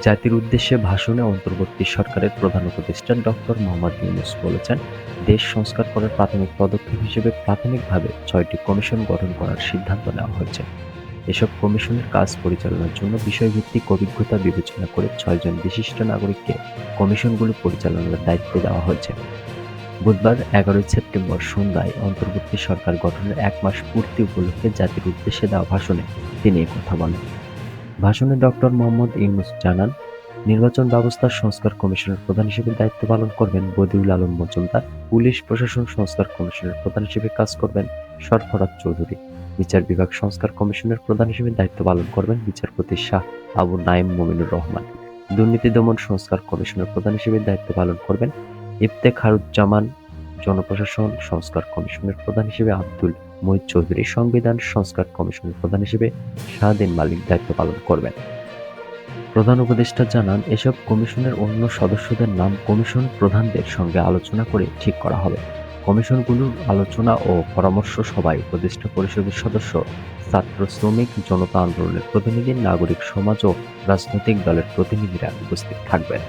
জাতির উদ্দেশ্যে ভাষণে অন্তর্বর্তী সরকারের প্রধান উপদেষ্টা ডক্টর মোহাম্মদ ইউনূস বলেছেন, দেশ সংস্কার করার প্রাথমিক পদক্ষেপ হিসেবে প্রাথমিকভাবে ৬টি কমিশন গঠন করার সিদ্ধান্ত নেওয়া হয়েছে। এসব কমিশনের কাজ পরিচালনার জন্য বিষয়ভিত্তিক অভিজ্ঞতা বিবেচনা করে ৬ জন বিশিষ্ট নাগরিককে কমিশনগুলো পরিচালনার দায়িত্ব দেওয়া হয়েছে। বুধবার ১১ সেপ্টেম্বর সন্ধ্যায় অন্তর্বর্তী সরকার গঠনের ১ মাস পূর্তি উপলক্ষে জাতির উদ্দেশ্যে দেওয়া ভাষণে তিনি এ কথা বলেন। ভাষণে ডক্টর মোহাম্মদ ইউনূস জানান, নির্বাচন ব্যবস্থার সংস্কার কমিশনের প্রধান হিসেবে দায়িত্ব পালন করবেন বদিউল আলম মজুমদার, পুলিশ প্রশাসন সংস্কার কমিশনের প্রধান হিসেবে কাজ করবেন সরফরাজ চৌধুরী, বিচার বিভাগ সংস্কার কমিশনের প্রধান হিসেবে দায়িত্ব পালন করবেন বিচারপতি শাহ আবু নাঈম মুমিনুর রহমান, দুর্নীতি দমন সংস্কার কমিশনের প্রধান হিসেবে দায়িত্ব পালন করবেন ইফতেখারুজ্জামান, জনপ্রশাসন সংস্কার কমিশনের প্রধান হিসেবে আব্দুল মুহিত চৌধুরী, সংবিধান সংস্কার কমিশনের প্রধান হিসেবে শাহদ্বীন মালিক দায়িত্ব পালন করবেন। প্রধান উপদেষ্টা জানান, এসব কমিশনের অন্য সদস্যদের নাম কমিশন প্রধানদের সঙ্গে আলোচনা করে ঠিক করা হবে। কমিশনগুলোর আলোচনা ও পরামর্শ সভায় উপদেষ্টা পরিষদের সদস্য, ছাত্র, শ্রমিক, জনতা আন্দোলনের প্রতিনিধি, নাগরিক সমাজ ও রাজনৈতিক দলের প্রতিনিধিরা উপস্থিত থাকবেন।